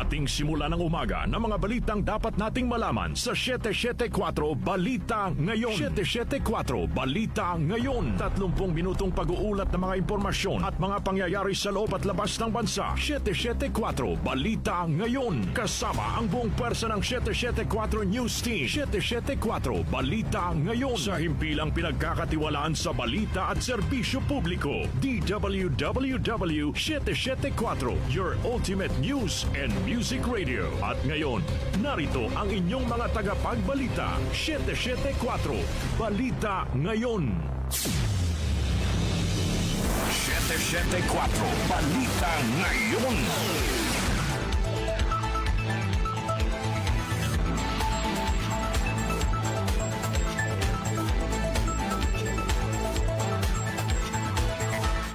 Ating simula ng umaga ng mga balitang dapat nating malaman sa 774 Balita Ngayon. 774 Balita Ngayon. 30 minutong pag-uulat ng mga impormasyon at mga pangyayari sa loob at labas ng bansa. 774 Balita Ngayon. Kasama ang buong pwersa ng 774 News Team. 774 Balita Ngayon. Sa himpilang pinagkakatiwalaan sa balita at serbisyo publiko. DWWW 774, your ultimate news and music radio. At ngayon, narito ang inyong mga tagapagbalita. 774 Balita Ngayon. 774 Balita Ngayon.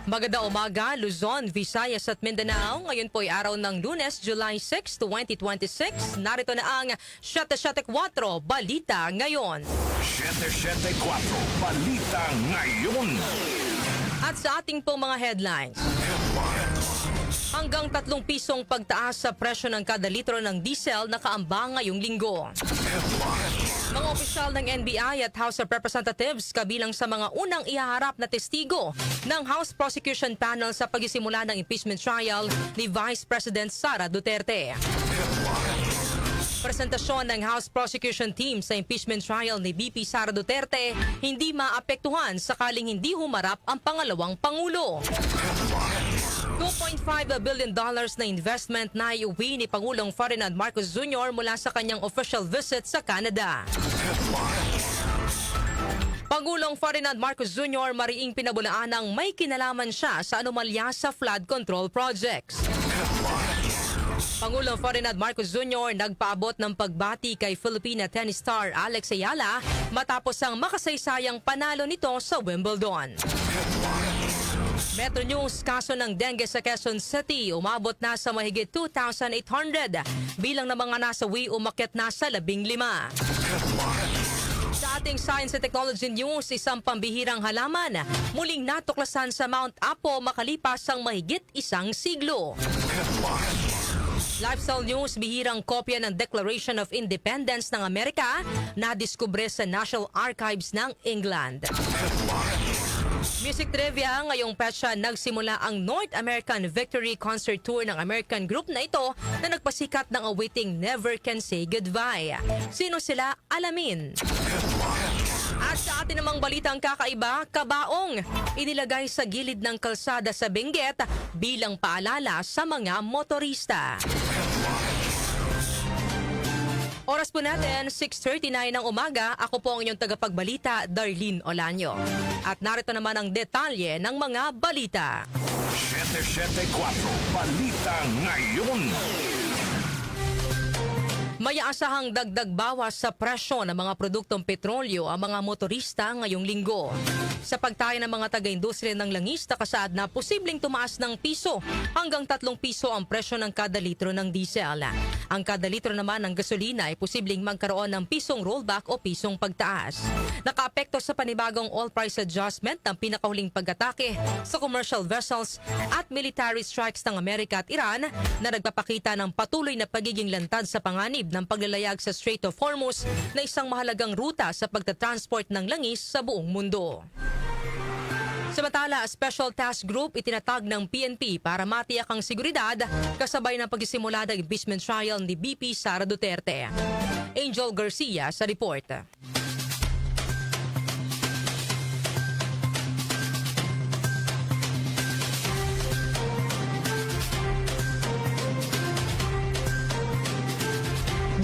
Magandang umaga, Luzon, Visayas at Mindanao. Ngayon po ay araw ng Lunes, July 6, 2026. Narito na ang 774 Balita Ngayon. 774 Balita Ngayon. At sa ating pong mga headlines. Hanggang 3 pisong pagtaas sa presyo ng kada litro ng diesel nakaambang ngayong linggo. Mga opisyal ng NBI at House of Representatives kabilang sa mga unang ihaharap na testigo ng House Prosecution Panel sa pagsisimula ng impeachment trial ni Vice President Sara Duterte. Presentasyon ng House Prosecution Team sa impeachment trial ni VP Sara Duterte hindi maapektuhan sakaling hindi humarap ang pangalawang Pangulo. $2.5 billion na investment na iuwi ni Pangulong Ferdinand Marcos Jr. mula sa kanyang official visit sa Canada. Pangulong Ferdinand Marcos Jr. mariing pinabulaan ng may kinalaman siya sa anomalya sa flood control projects. Pangulong Ferdinand Marcos Jr. nagpaabot ng pagbati kay Filipina tennis star Alex Ayala matapos ang makasaysayang panalo nito sa Wimbledon. Metro News, kaso ng dengue sa Quezon City umabot na sa mahigit 2,800 bilang ng mga nasawi umakyat na sa 15. Sa ating Science and Technology News, isang pambihirang halaman muling natuklasan sa Mount Apo makalipas ang mahigit 1 siglo. Lifestyle News, bihirang kopya ng Declaration of Independence ng Amerika na diskubre sa National Archives ng England. Music trivia, ngayong petsa nagsimula ang North American Victory Concert Tour ng American group na ito na nagpasikat ng awiting Never Can Say Goodbye. Sino sila? Alamin. At sa atin namang balitang kakaiba, kabaong inilagay sa gilid ng kalsada sa Benguet bilang paalala sa mga motorista. Oras po natin, 6:39 ng umaga. Ako po ang inyong tagapagbalita, Darlene Olanyo. At narito naman ang detalye ng mga balita. 774 Balita Ngayon. May asahang dagdag bawas sa presyo ng mga produktong petrolyo ang mga motorista ngayong linggo. Sa pagtaya ng mga taga-industriya ng langis, nakasaad na posibleng tumaas ng piso hanggang 3 piso ang presyo ng kada litro ng diesel. Ang kada litro naman ng gasolina ay posibleng magkaroon ng pisong rollback o pisong pagtaas. Nakaapekto sa panibagong oil price adjustment ng pinakahuling pag-atake sa commercial vessels at military strikes ng Amerika at Iran na nagpapakita ng patuloy na pagiging lantad sa panganib ng paglalayag sa Strait of Hormuz na isang mahalagang ruta sa pagtatransport ng langis sa buong mundo. Samantala, Special Task Group itinatag ng PNP para matiyak ang seguridad kasabay ng pagsisimula ng impeachment trial ni VP Sara Duterte. Angel Garcia sa report.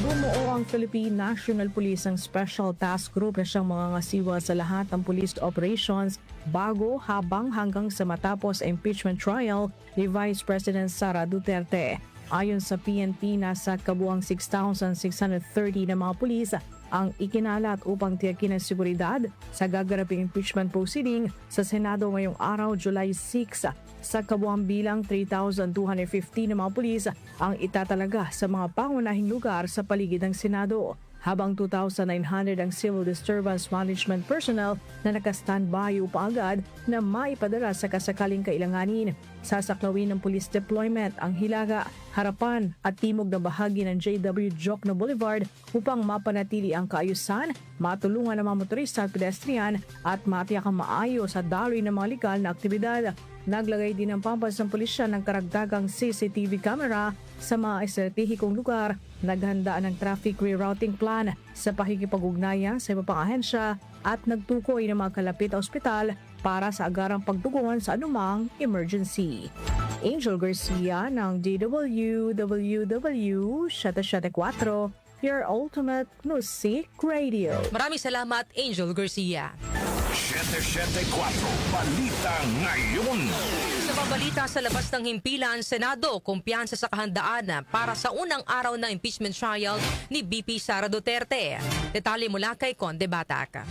Bumuo ang Philippine National Police ang Special Task Group na siyang mga ngasiwa sa lahat ng police operations bago, habang hanggang sa matapos impeachment trial ni Vice President Sara Duterte. Ayon sa PNP, nasa kabuang 6,630 na mga pulis ang ikinalat upang tiyakin ang seguridad sa gaganaping impeachment proceeding sa Senado ngayong araw, July 6. Sa kabuang bilang 3,250 na mga pulis ang itatalaga sa mga pangunahing lugar sa paligid ng Senado. habang 2,900 ang civil disturbance management personnel na naka-standby upang agad na maipadala sa kasakaling kailanganin. Sasaklawin ng police deployment ang Hilaga, harapan at timog na bahagi ng J.W. Jokno Boulevard upang mapanatili ang kaayusan, matulungan ang mga motorista at pedestrian at matiyak ang maayos at daloy ng mga legal na aktibidad. Naglagay din ng pambansang pulisya ng karagdagang CCTV camera sa mga estratehikong lugar, naghanda ng traffic rerouting plan sa pakikipag-ugnayan sa iba pang ahensya at nagtukoy ng mga kalapit na ospital para sa agarang pagtugon sa anumang emergency. Angel Garcia ng DWWW 774, your ultimate music radio. Maraming salamat, Angel Garcia. 774 Balita Ngayon. Sa pabalita sa labas ng himpilan, Senado, kumpiyansa sa kahandaan para sa unang araw ng impeachment trial ni VP Sara Duterte. Detalye mula kay Conde Batak.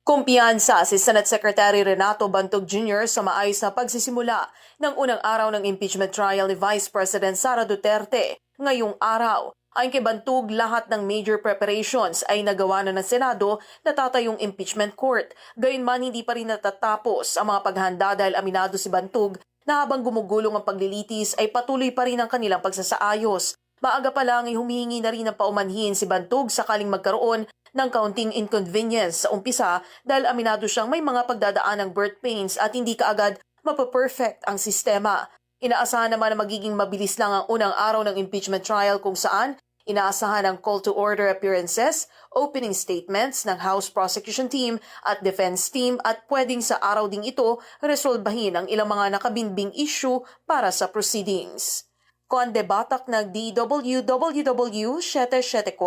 Kumpiyansa si Senate Secretary Renato Bantog Jr. sa maayos na pagsisimula ng unang araw ng impeachment trial ni Vice President Sara Duterte ngayong araw. Ayon kay Bantog, lahat ng major preparations ay nagawa na ng Senado na tatayong impeachment court. Gayunman, hindi pa rin natatapos ang mga paghahanda dahil aminado si Bantog na habang gumugulong ang paglilitis ay patuloy pa rin ang kanilang pagsasaayos. Maaga pa lang ay humihingi na rin ng paumanhin si Bantog sakaling magkaroon ng kaunting inconvenience sa umpisa dahil aminado siyang may mga pagdadaan ng birth pains at hindi kaagad mapaperfect ang sistema. Inaasahan naman na magiging mabilis lang ang unang araw ng impeachment trial kung saan inaasahan ang call to order appearances, opening statements ng House Prosecution Team at Defense Team at pwedeng sa araw ding ito resolbahin ang ilang mga nakabinbing issue para sa proceedings. Conde Batak ng DWWW 774,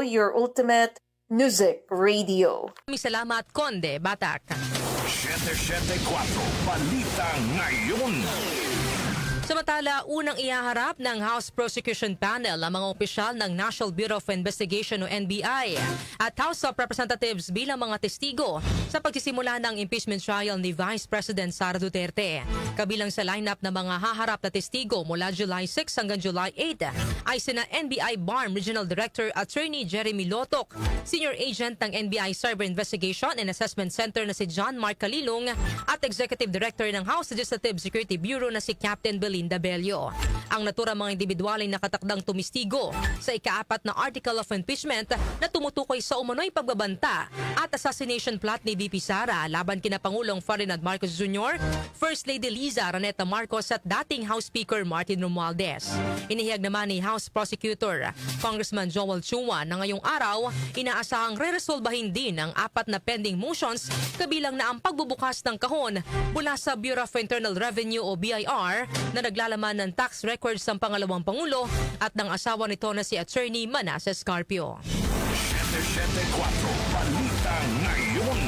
your ultimate music radio. Maraming salamat, Conde Batak. 774 Balita Ngayon. Samantala, unang ihaharap ng House Prosecution Panel ang mga opisyal ng National Bureau of Investigation o NBI at House of Representatives bilang mga testigo sa pagsisimula ng impeachment trial ni Vice President Sara Duterte. Kabilang sa lineup ng mga haharap na testigo mula July 6 hanggang July 8 ay sina NBI BARM Regional Director Attorney Jeremy Lotok, Senior Agent ng NBI Cyber Investigation and Assessment Center na si John Mark Calilong at Executive Director ng House Legislative Security Bureau na si Captain Belinda Bello. Ang naturang mga individual ay nakatakdang tumistigo sa ika-4 na Article of Impeachment na tumutukoy sa umano'y pagbabanta at assassination plot ni VP Sara laban kina Pangulong Ferdinand Marcos Jr., First Lady Liza Araneta Marcos at dating House Speaker Martin Romualdez. Inihayag naman ni House Prosecutor Congressman Joel Chua na ngayong araw inaasahang re-resolbahin din ang 4 na pending motions kabilang na ang pagbubukas ng kahon mula sa Bureau of Internal Revenue o BIR na naglalaman ng tax records ng pangalawang Pangulo at ng asawa nito na si Attorney Manasseh Scarpio. 774 Balita Ngayon.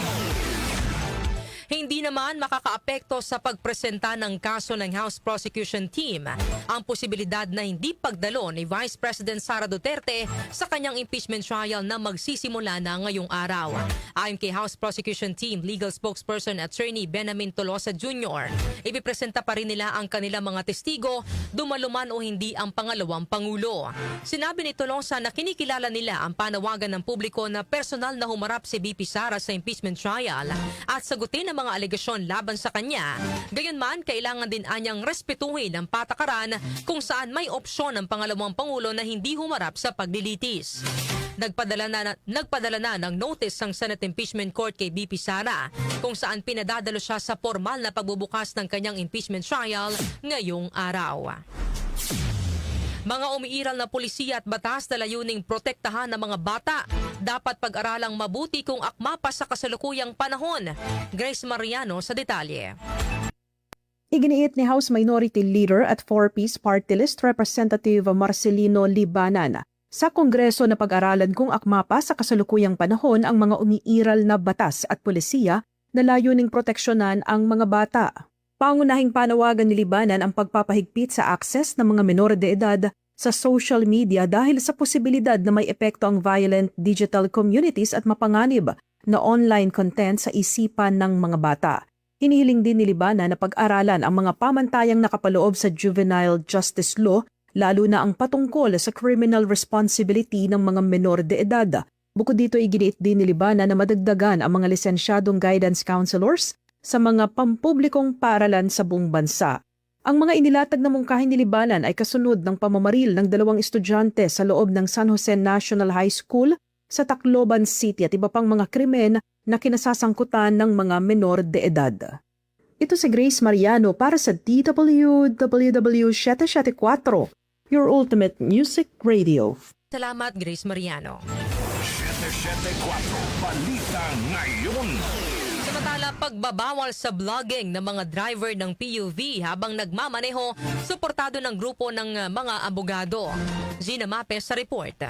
Hindi naman makakaapekto sa pagpresenta ng kaso ng House Prosecution Team ang posibilidad na hindi pagdalo ni Vice President Sara Duterte sa kanyang impeachment trial na magsisimula na ngayong araw. Ayon kay House Prosecution Team Legal Spokesperson Attorney Benamin Tolosa Jr., ipipresenta pa rin nila ang kanilang mga testigo, dumaluman o hindi ang pangalawang Pangulo. Sinabi ni Tolosa na kinikilala nila ang panawagan ng publiko na personal na humarap si VP Sara sa impeachment trial at sagutin ang mga alegasyon laban sa kanya. Gayunman, kailangan din anyang respetuhin ang patakaran kung saan may opsyon ng pangalawang Pangulo na hindi humarap sa paglilitis. Nagpadala na ng notice ang Senate Impeachment Court kay VP Sara kung saan pinadadalo siya sa formal na pagbubukas ng kanyang impeachment trial ngayong araw. Mga umiiral na pulisiya at batas na layuning protektahan ng mga bata dapat pag-aralang mabuti kung akma pa sa kasalukuyang panahon. Grace Mariano sa detalye. Iginiit ni House Minority Leader at 4-piece Party List Representative Marcelino Libanan sa Kongreso na pag-aralan kung akma pa sa kasalukuyang panahon ang mga umiiral na batas at pulisiya na layuning proteksyonan ang mga bata. Pangunahing panawagan ni Libanan ang pagpapahigpit sa access ng mga menor de edad sa social media dahil sa posibilidad na may epekto ang violent digital communities at mapanganib na online content sa isipan ng mga bata. Hinihiling din ni Libanan na pag-aralan ang mga pamantayang nakapaloob sa juvenile justice law lalo na ang patungkol sa criminal responsibility ng mga menor de edad. Bukod dito, iginiit din ni Libana na madagdagan ang mga lisensyadong guidance counselors sa mga pampublikong paaralan sa buong bansa. Ang mga inilatag na mungkahin ni Libanan ay kasunod ng pamamaril ng 2 estudyante sa loob ng San Jose National High School sa Tacloban City at iba pang mga krimen na kinasasangkutan ng mga menor de edad. Ito si Grace Mariano para sa DWWW 774, your ultimate music radio. Salamat, Grace Mariano. 774 Balita Ngayon. Samantala, pagbabawal sa vlogging ng mga driver ng PUV habang nagmamaneho, suportado ng grupo ng mga abogado. Gina Mape sa report.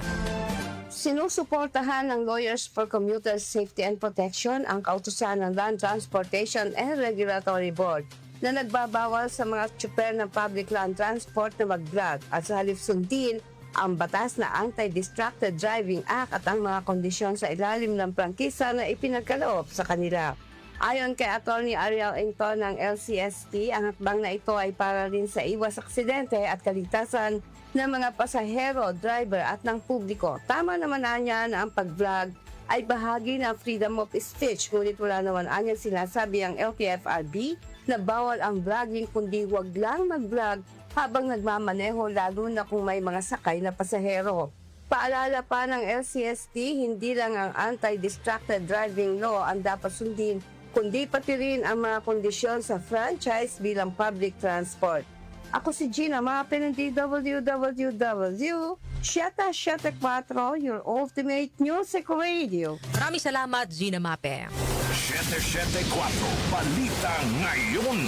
Sinusuportahan ng Lawyers for Commuter Safety and Protection ang kautusan ng Land Transportation and Regulatory Board na nagbabawal sa mga tsuper ng public land transport na mag-vlog at sa halip sundin ang batas na Anti-Distracted Driving Act at ang mga kondisyon sa ilalim ng prangkisa na ipinagkaloob sa kanila. Ayon kay Attorney Ariel Ington ng LCST, ang hakbang na ito ay para rin sa iwas aksidente at kaligtasan ng mga pasahero, driver at ng publiko. Tama naman niya na ang pag-vlog ay bahagi ng freedom of speech, ngunit wala naman anyang sinasabi ang LTFRB na bawal ang vlogging kundi wag lang mag-vlog habang nagmamaneho lalo na kung may mga sakay na pasahero. Paalala pa ng LCST, hindi lang ang anti-distracted driving law ang dapat sundin, kundi pati rin ang mga kondisyon sa franchise bilang public transport. Ako si Gina Mape ng DWWW 774, your ultimate music radio. Maraming salamat, Gina Mape. 774 Balita Ngayon.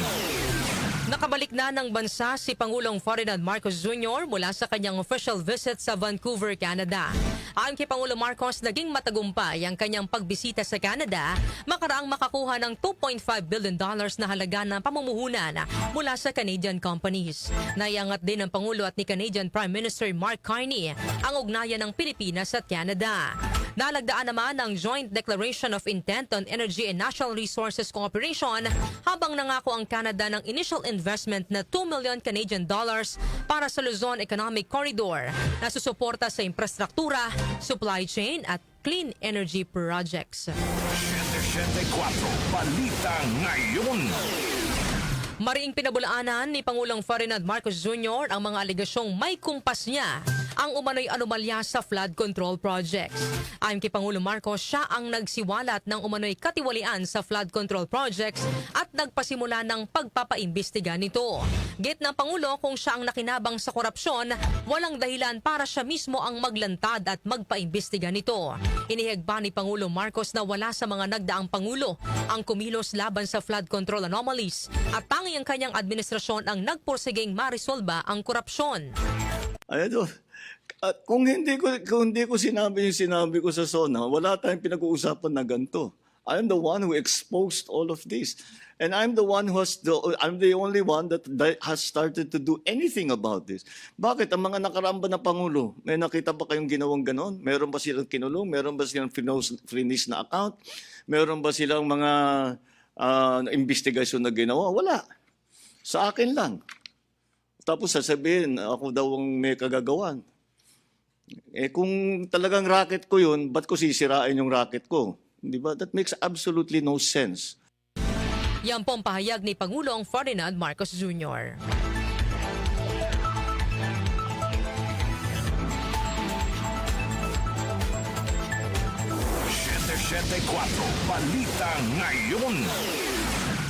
Nakabalik na ng bansa si Pangulong Ferdinand Marcos Jr. mula sa kanyang official visit sa Vancouver, Canada. Ayon kay Pangulo Marcos, naging matagumpay ang kanyang pagbisita sa Canada, makaraang makakuha ng $2.5 billion na halaga ng pamumuhunan mula sa Canadian companies. Naiangat din ng Pangulo at ni Canadian Prime Minister Mark Carney ang ugnayan ng Pilipinas at Canada. Nalagdaan naman ang Joint Declaration of Intent on Energy and Natural Resources Cooperation habang nangako ang Canada ng initial investment na 2 million Canadian dollars para sa Luzon Economic Corridor na susuporta sa infrastruktura, supply chain at clean energy projects. 774 Balita Ngayon. Mariing pinabulaanan ni Pangulong Ferdinand Marcos Jr. ang mga aligasyong may kumpas niya ang umano'y anomalya sa flood control projects. Ayon kay Pangulo Marcos, siya ang nagsiwalat ng umano'y katiwalian sa flood control projects at nagpasimula ng pagpapaimbestiga nito. Git ng Pangulo, kung siya ang nakinabang sa korupsyon, walang dahilan para siya mismo ang maglantad at magpaimbestiga nito. Inihayag pa ni Pangulo Marcos na wala sa mga nagdaang Pangulo ang kumilos laban sa flood control anomalies at tanging ang kanyang administrasyon ang nagpursiging marisolba ang korupsyon. Kung hindi ko sinabi yung sinabi ko sa SONA, wala tayong pinag-uusapan na ganito. I'm the one who exposed all of this. And I'm the only one that has started to do anything about this. Bakit? Ang mga nakaramba na Pangulo, may nakita ba kayong ginawang ganon? Meron ba silang kinulong? Meron ba silang finish na account? Meron ba silang mga investigasyon na ginawa? Wala. Sa akin lang. Tapos sasabihin, ako daw ang may kagagawan. Kung talagang racket ko yun, ba't ko sisirain yung racket ko? Di ba? That makes absolutely no sense. Yan pong pahayag ni Pangulong Ferdinand Marcos Jr. Balita Ngayon.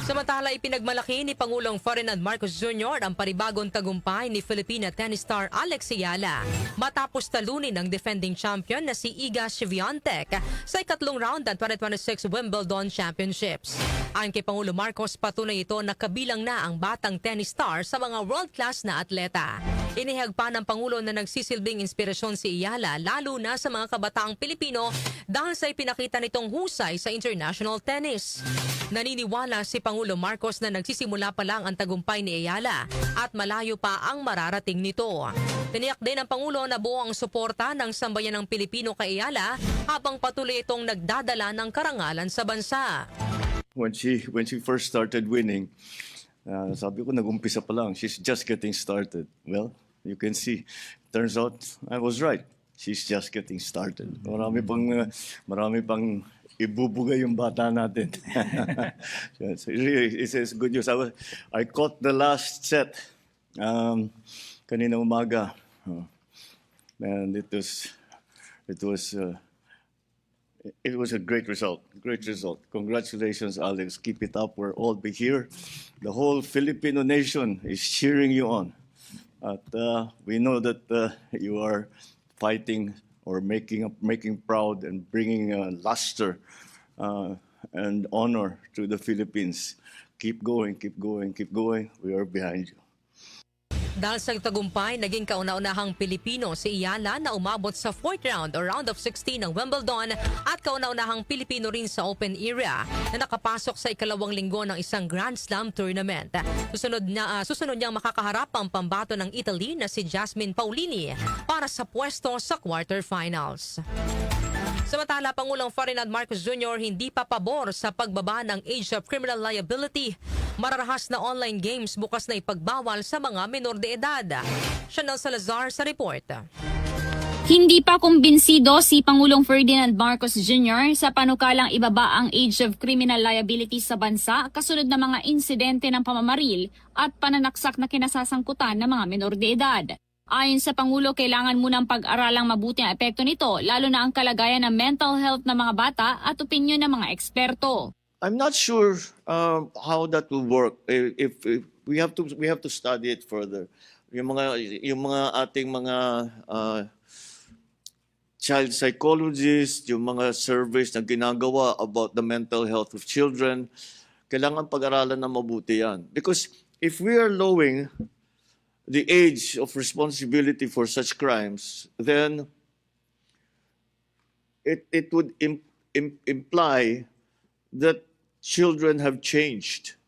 Samantala, ipinagmalaki ni Pangulong Ferdinand Marcos Jr. ang panibagong tagumpay ni Filipina tennis star Alex Ayala matapos talunin ng defending champion na si Iga Swiatek sa ikatlong round ng 2026 Wimbledon Championships. Ayon kay Pangulo Marcos, patunay ito na kabilang na ang batang tennis star sa mga world-class na atleta. Inihayag pa ng Pangulo na nagsisilbing inspirasyon si Ayala lalo na sa mga kabataang Pilipino dahil sa ipinakita nitong husay sa international tennis. Naniniwala si Pangulo Marcos na nagsisimula pa lang ang tagumpay ni Ayala at malayo pa ang mararating nito. Tiniyak din ng Pangulo na buo ang suporta ng sambayan ng Pilipino kay Ayala habang patuloy itong nagdadala ng karangalan sa bansa. When she first started winning, sabi ko nag-umpisa pa lang, she's just getting started. Well, you can see. Turns out I was right. She's just getting started. Marami pang ibubuga yung bata natin. So it's good news. I caught the last set kanina umaga. And it was a great result. Great result. Congratulations, Alex. Keep it up. We're all be here. The whole Filipino nation is cheering you on. At we know that you are fighting or making proud and bringing luster and honor to the Philippines. Keep going, keep going, keep going. We are behind you. Dahil sa tagumpay, naging kauna-unahang Pilipino si Iyala na umabot sa 4th round o round of 16 ng Wimbledon at kauna-unahang Pilipino rin sa open area na nakapasok sa ikalawang linggo ng isang Grand Slam tournament. Susunod niyang makakaharap ang pambato ng Italy na si Jasmine Paolini para sa pwesto sa quarterfinals. Samantala, Pangulong Ferdinand Marcos Jr. hindi pa pabor sa pagbaba ng age of criminal liability. Mararahas na online games bukas na ipagbawal sa mga menor de edad. Chanel Salazar sa report. Hindi pa kumbinsido si Pangulong Ferdinand Marcos Jr. sa panukalang ibaba ang age of criminal liability sa bansa kasunod ng mga insidente ng pamamaril at pananaksak na kinasasangkutan ng mga menor de edad. Ayon sa Pangulo, kailangan munang pag-aralang mabuti ang epekto nito, lalo na ang kalagayan ng mental health ng mga bata at opinyon ng mga eksperto. I'm not sure how that will work. If we have to study it further. Yung mga ating mga child psychologists, yung mga surveys na ginagawa about the mental health of children, kailangan pag-aralan na mabuti yan. Because if we are lowering the age of responsibility for such crimes, then it would imply that children have changed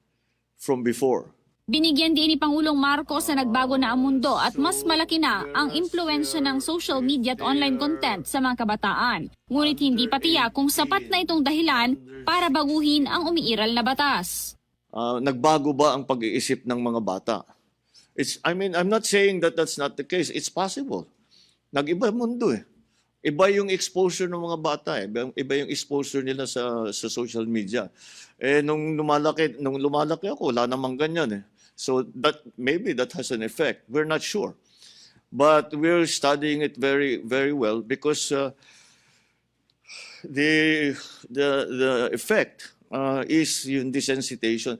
from before. Binigyan din ni Pangulong Marcos na nagbago na ang mundo at mas malaki na ang impluwensya ng social media at online content sa mga kabataan. Ngunit hindi pa tiyak kung sapat na itong dahilan para baguhin ang umiiral na batas. Nagbago ba ang pag-iisip ng mga bata? I'm not saying that that's not the case. It's possible. Nag-iba mundo eh. Iba yung exposure ng mga bata eh. Iba yung exposure nila sa social media. Nung lumalaki ako, wala namang ganyan eh. So maybe that has an effect. We're not sure. But we're studying it very, very well because the effect is yung desensitization.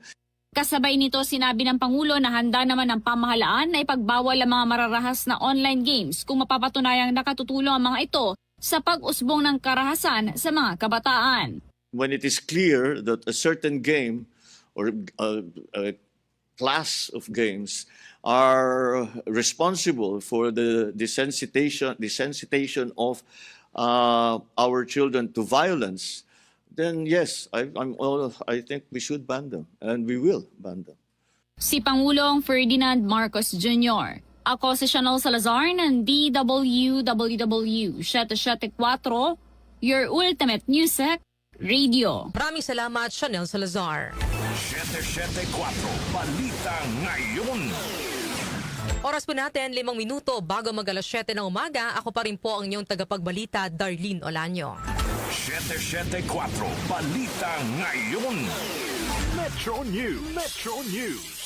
Kasabay nito, sinabi ng Pangulo na handa naman ang pamahalaan na ipagbawal ang mga mararahas na online games kung mapapatunayang nakatutulong ang mga ito sa pag-usbong ng karahasan sa mga kabataan. When it is clear that a certain game or a class of games are responsible for the desensitization of our children to violence, then yes, I think we should ban them, and we will ban them. Si Pangulong Ferdinand Marcos Jr. Ako si Chanel Salazar ng DWWW 774, your ultimate music radio. Maraming salamat, Chanel Salazar. 774 Balita Ngayon. Oras po natin, 5 minuto bago mag-alas 7 ng umaga. Ako pa rin po ang inyong tagapagbalita, Darlene Olanyo. 774 Balita Ngayon. Metro News. Metro News.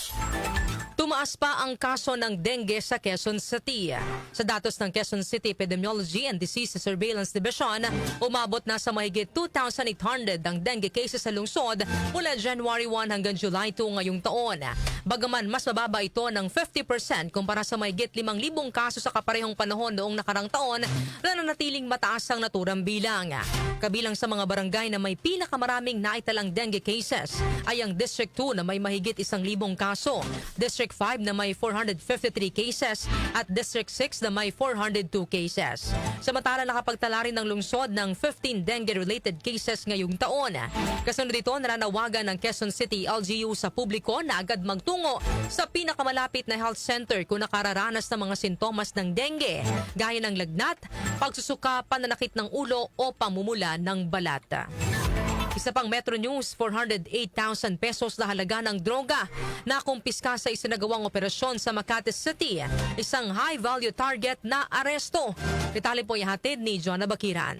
Tumaas pa ang kaso ng dengue sa Quezon City. Sa datos ng Quezon City Epidemiology and Disease Surveillance Division, umabot na sa mahigit 2,800 ang dengue cases sa lungsod mula January 1 hanggang July 2 ngayong taon. Bagaman mas mababa ito ng 50% kumpara sa mahigit 5,000 kaso sa kaparehong panahon noong nakarang taon, nananatiling mataas ang naturang bilang. Kabilang sa mga barangay na may pinakamaraming naitalang dengue cases ay ang District 2 na may mahigit 1,000 kaso, District 5 na may 453 cases at District 6 na may 402 cases. Samantala nakapagtala rin ng lungsod ng 15 dengue-related cases ngayong taon. Kasunod dito, nananawagan ng Quezon City LGU sa publiko na agad magtungo sa pinakamalapit na health center kung nakararanas ng mga sintomas ng dengue, gaya ng lagnat, pagsusuka, pananakit ng ulo o pamumula ng balat. Isa pang Metro News, 408,000 pesos na halaga ng droga na kumpiska sa isinagawang operasyon sa Makati City. Isang high-value target na aresto. Detalye po ihatid ni Joanna Bakiran.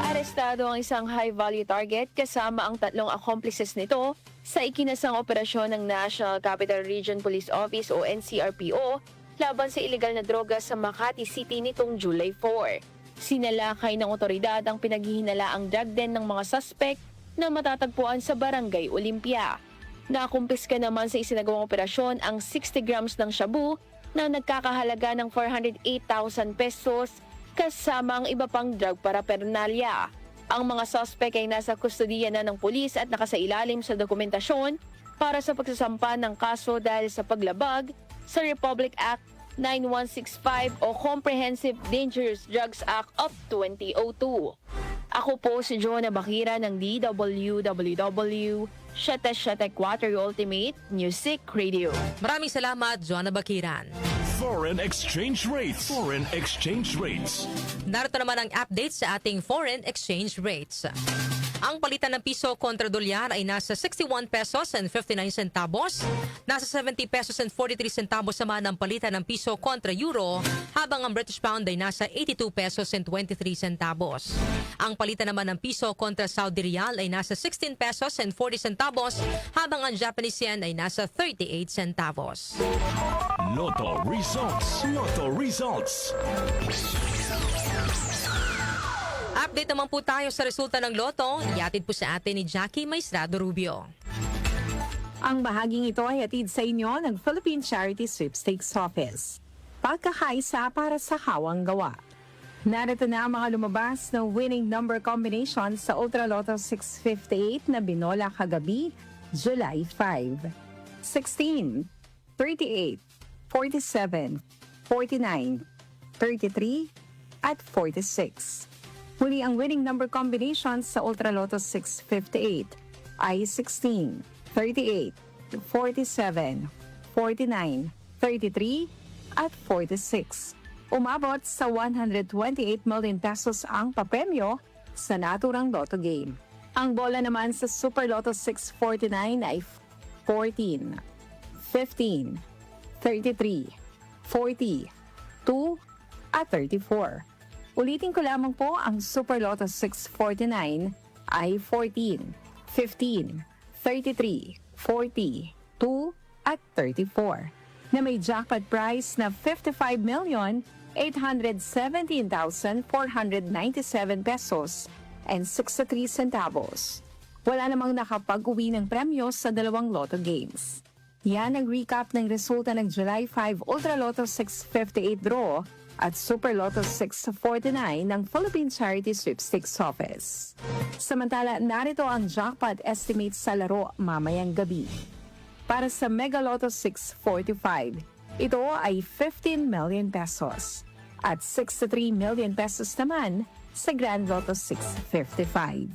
Arestado ang isang high-value target kasama ang 3 accomplices nito sa ikinasang operasyon ng National Capital Region Police Office o NCRPO laban sa ilegal na droga sa Makati City nitong July 4. Sinalakay ng otoridad ang pinaghihinalaang drug den ng mga suspect na matatagpuan sa Barangay Olympia. Nakumpiska naman sa isinagawang operasyon ang 60 grams ng shabu na nagkakahalaga ng 408,000 pesos kasama ang iba pang drug paraphernalia. Ang mga suspect ay nasa kustodiya na ng pulis at nakasailalim sa dokumentasyon para sa pagsasampa ng kaso dahil sa paglabag sa Republic Act 9165 o Comprehensive Dangerous Drugs Act of 2002. Ako po si Joanna Bakira ng DWWW 774 Ultimate Music Radio. Maraming salamat, Joanna Bakiran. Foreign exchange rates. Foreign exchange rates. Narito naman ang update sa ating foreign exchange rates. Ang palitan ng piso kontra dolyar ay nasa 61 pesos and 59 centavos, nasa 70 pesos and 43 centavos naman ang palitan ng piso kontra euro, habang ang British pound ay nasa 82 pesos and 23 centavos. Ang palitan naman ng piso kontra Saudi Riyal ay nasa 16 pesos and 40 centavos, habang ang Japanese yen ay nasa 38 centavos. Lotto results. Lotto results. Update naman po tayo sa resulta ng loto. Iatid po sa atin ni Jackie Maestrado Rubio. Ang bahaging ito ay hatid sa inyo ng Philippine Charity Sweepstakes Office. Pagkakaisa para sa hawang gawa. Narito na ang mga lumabas na winning number combinations sa Ultra Lotto 658 na binola kagabi, July 5. 16, 38, 47, 49, 33, at 46. Muli ang winning number combinations sa Ultra Lotto 658 ay 16, 38, 47, 49, 33, at 46. Umabot sa 128 million pesos ang papremyo sa naturang Lotto game. Ang bola naman sa Super Lotto 649 ay 14, 15, 33, 40, 2, at 34. Ulitin ko lamang po, ang Super Lotto 649 ay 14, 15, 33, 40, 2, at 34 na may jackpot prize na 55,817,497 pesos and 63 centavos. Wala namang nakapag-uwi ng premyo sa dalawang Lotto games. Yan ang recap ng resulta ng July 5 Ultra Lotto 658 draw at Super Lotto 649 ng Philippine Charity Sweepstakes Office. Samantala, narito ang jackpot estimate sa laro mamayang gabi. Para sa Mega Lotto 645, ito ay 15 million pesos at 63 million pesos naman sa Grand Lotto 655.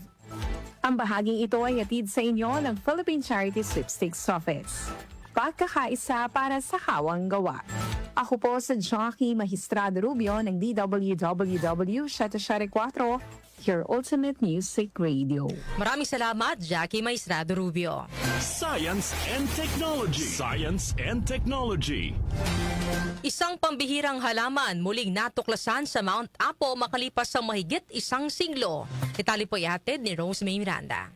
Ang bahaging ito ay hatid sa inyo ng Philippine Charity Sweepstakes Office. Pagkakaisa para sa hawang gawa. Ako po sa Jackie Maestrado Rubio ng DWWW 774, your ultimate music radio. Maraming salamat, Jackie Maestrado Rubio. Science and technology. Science and technology. Isang pambihirang halaman muling natuklasan sa Mount Apo makalipas sa mahigit isang siglo. Detalye po ihatid ni Rose May Miranda.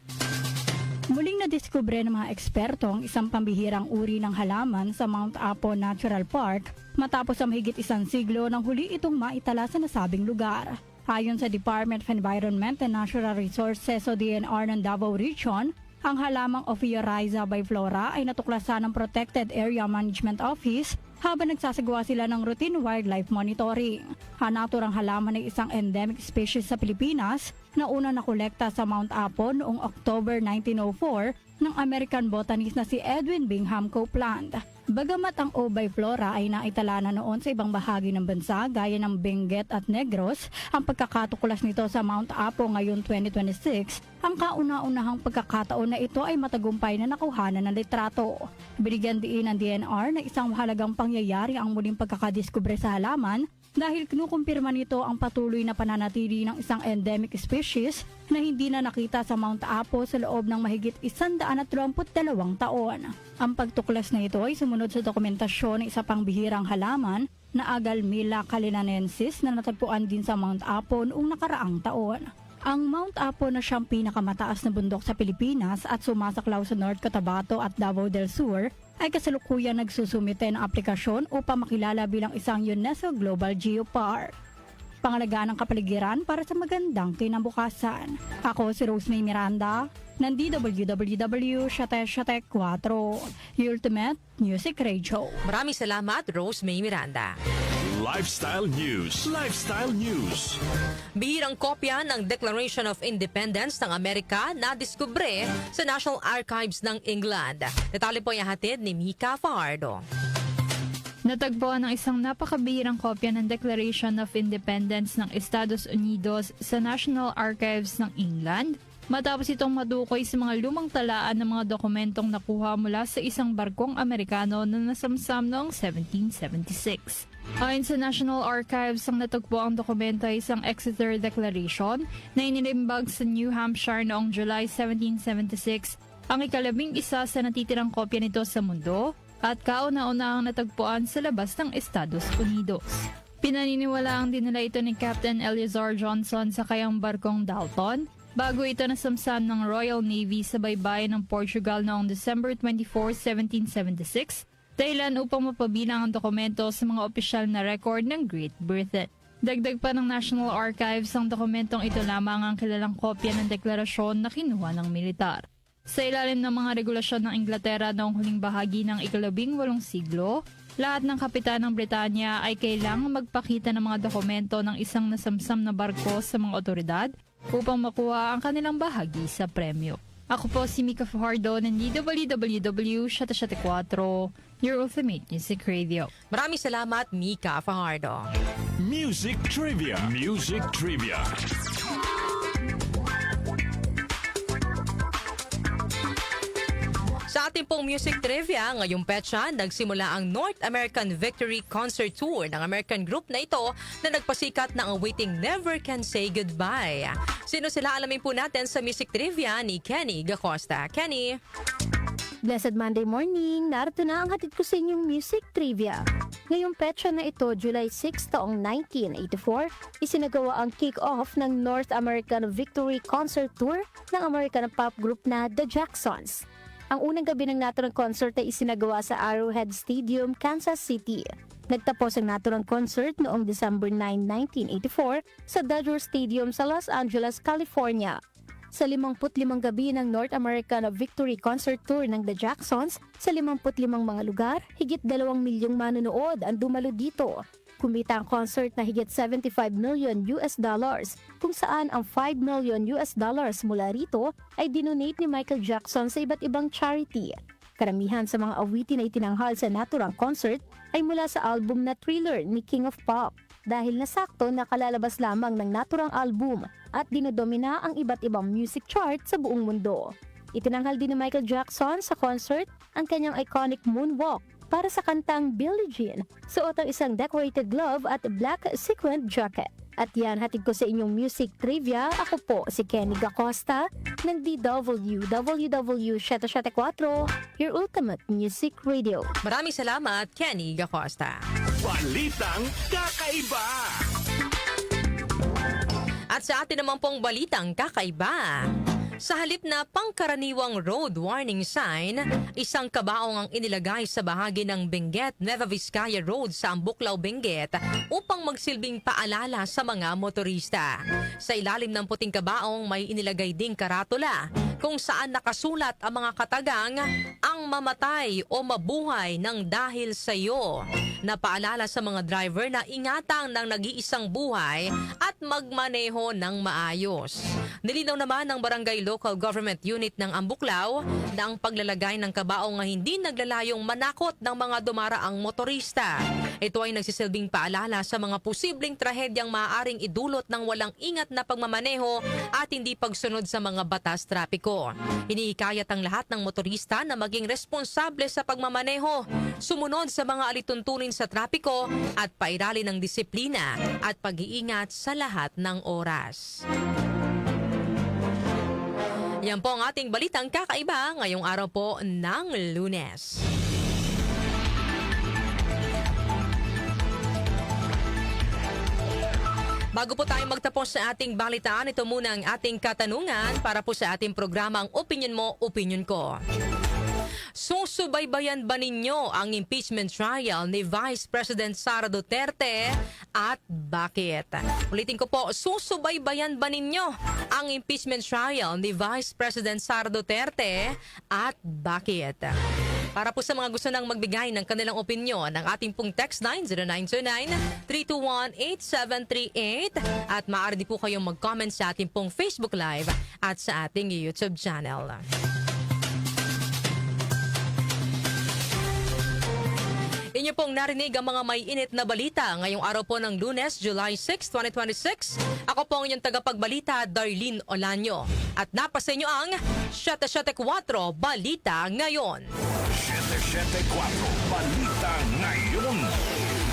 Muling nadiskubre ng mga eksperto ang isang pambihirang uri ng halaman sa Mount Apo Natural Park matapos ang mahigit isang siglo nang huli itong maitala sa nasabing lugar. Ayon sa Department of Environment and Natural Resources o DNR ng Davao Region, ang halamang Ophiorrhiza biflora ay natuklasan ng Protected Area Management Office habang nagsasagawa sila ng routine wildlife monitoring. Ang naturang halaman ay isang endemic species sa Pilipinas na una nakolekta sa Mount Apo noong October 1904 ng American botanist na si Edwin Bingham Copeland. Bagamat ang O. biflora ay naitala na noon sa ibang bahagi ng bansa gaya ng Benguet at Negros, ang pagkakatuklas nito sa Mount Apo ngayon 2026, ang kauna-unahang pagkakataon na ito ay matagumpay na nakuhanan ng litrato. Binigyan diin ng DNR na isang mahalagang pangyayari ang muling pagkakadiskubre sa halaman dahil kinukumpirma nito ang patuloy na pananatili ng isang endemic species na hindi na nakita sa Mount Apo sa loob ng mahigit 122 taon. Ang pagtuklas na ito ay sumunod sa dokumentasyon ng isa pang bihirang halaman na Agalmila calinanensis na natagpuan din sa Mount Apo noong nakaraang taon. Ang Mount Apo na siyang pinakamataas na bundok sa Pilipinas at sumasaklaw sa North Cotabato at Davao del Sur ay kasalukuyan nagsusumite ng aplikasyon upang makilala bilang isang UNESCO Global Geopark. Pangalagaan ng kapaligiran para sa magandang kinabukasan. Ako si Rosemary Miranda ng DWWW 774, Ultimate Music Radio. Maraming salamat, Rosemary Miranda. Lifestyle News. Lifestyle News. Bihirang kopya ng Declaration of Independence ng Amerika na diskubre sa National Archives ng England. Detalye po yung hatid ni Mika Fajardo. Natagpuan ng isang napakabihirang kopya ng Declaration of Independence ng Estados Unidos sa National Archives ng England matapos itong madukoy sa mga lumang talaan ng mga dokumentong nakuha mula sa isang barkong Amerikano na nasamsam noong 1776. Ayon sa National Archives, ang natagpo ang dokumento ay isang Exeter Declaration na inilimbag sa New Hampshire noong July 1776, ang ika-11 sa natitirang kopya nito sa mundo at kauna-unahang natagpuan sa labas ng Estados Unidos. Pinaniniwalaang dinala ito ni Captain Eleazar Johnson sa kayang barkong Dalton bago ito nasamsam ng Royal Navy sa baybayin ng Portugal noong December 24, 1776, dahilan upang mapabilang ang dokumento sa mga opisyal na record ng Great Britain. Dagdag pa ng National Archives, ang dokumentong ito lamang ang kilalang kopya ng deklarasyon na kinuha ng militar. Sa ilalim ng mga regulasyon ng Inglaterra noong huling bahagi ng ika-18 siglo, lahat ng kapitan ng Britanya ay kailangang magpakita ng mga dokumento ng isang nasamsam na barko sa mga otoridad upang makuha ang kanilang bahagi sa premyo. Ako po si Mika Fajardo ng DWWW 774, your Ultimate Music Radio. Maraming salamat, Mika Fajardo. Music Trivia. Music Trivia. Sa ating pong music trivia, ngayong petsa, nagsimula ang North American Victory Concert Tour ng American group na ito na nagpasikat ng awiting Never Can Say Goodbye. Sino sila? Alamin po natin sa music trivia ni Kenny Gacosta. Kenny? Blessed Monday morning, narito na ang hatid ko sa inyong music trivia. Ngayong petsa na ito, July 6 taong 1984, isinagawa ang kick-off ng North American Victory Concert Tour ng American pop group na The Jacksons. Ang unang gabi ng naturang concert ay isinagawa sa Arrowhead Stadium, Kansas City. Nagtapos ang naturang concert noong December 9, 1984 sa Dodger Stadium sa Los Angeles, California. Sa 55 gabi ng North American Victory Concert Tour ng The Jacksons, sa 55 mga lugar, higit 2 milyong manonood ang dumalo dito. Kumita ang concert na higit $75 million, kung saan ang $5 million mula rito ay dinonate ni Michael Jackson sa iba't ibang charity. Karamihan sa mga awitin na itinanghal sa naturang concert ay mula sa album na Thriller ni King of Pop, dahil nasakto na kalalabas lamang ng naturang album at dinodomina ang iba't ibang music chart sa buong mundo. Itinanghal din ni Michael Jackson sa concert ang kanyang iconic moonwalk para sa kantang Billie Jean, suot ang isang decorated glove at black sequined jacket. At yan, hatid ko sa inyong music trivia. Ako po si Kenny Gacosta ng DWWW 774, your Ultimate Music Radio. Maraming salamat, Kenny Gacosta. Balitang Kakaiba. At sa atin naman pong balitang kakaiba, sa halip na pangkaraniwang road warning sign, isang kabaong ang inilagay sa bahagi ng Benguet, Nueva Vizcaya Road sa Ambuklaw, Benguet upang magsilbing paalala sa mga motorista. Sa ilalim ng puting kabaong may inilagay ding karatula kung saan nakasulat ang mga katagang ang mamatay o mabuhay ng dahil sa iyo, na paalala sa mga driver na ingatang ng nag-iisang buhay at magmaneho ng maayos. Nilinaw naman ng Barangay Local Government Unit ng Ambuklaw na ang paglalagay ng kabaong nga hindi naglalayong manakot ng mga dumaraang motorista. Ito ay nagsisilbing paalala sa mga posibleng trahedyang maaaring idulot ng walang ingat na pagmamaneho at hindi pagsunod sa mga batas trapiko. Hinihikayat ang lahat ng motorista na maging responsable sa pagmamaneho, sumunod sa mga alituntunin sa trapiko at pairali ng disiplina at pag-iingat sa lahat ng oras. Yan po ang ating balitang kakaiba ngayong araw po ng Lunes. Bago po tayo magtapos sa ating balitaan, ito muna ang ating katanungan para po sa ating programang Opinion Mo, Opinion Ko. Susubaybayan ba ninyo ang impeachment trial ni Vice President Sara Duterte at bakit? Ulitin ko po, susubaybayan ba ninyo ang impeachment trial ni Vice President Sara Duterte at bakit? Para po sa mga gusto nang magbigay ng kanilang opinyon, ang ating pong text line 0929-321-8738 at maaari din po kayong mag-comment sa ating pong Facebook Live at sa ating YouTube channel. Inyo pong narinig ang mga may init na balita ngayong araw po ng Lunes, July 6, 2026. Ako po ang inyong tagapagbalita, Darlene Olanyo. At napasa inyo ang 774 Balita Ngayon. 774 Balita Ngayon.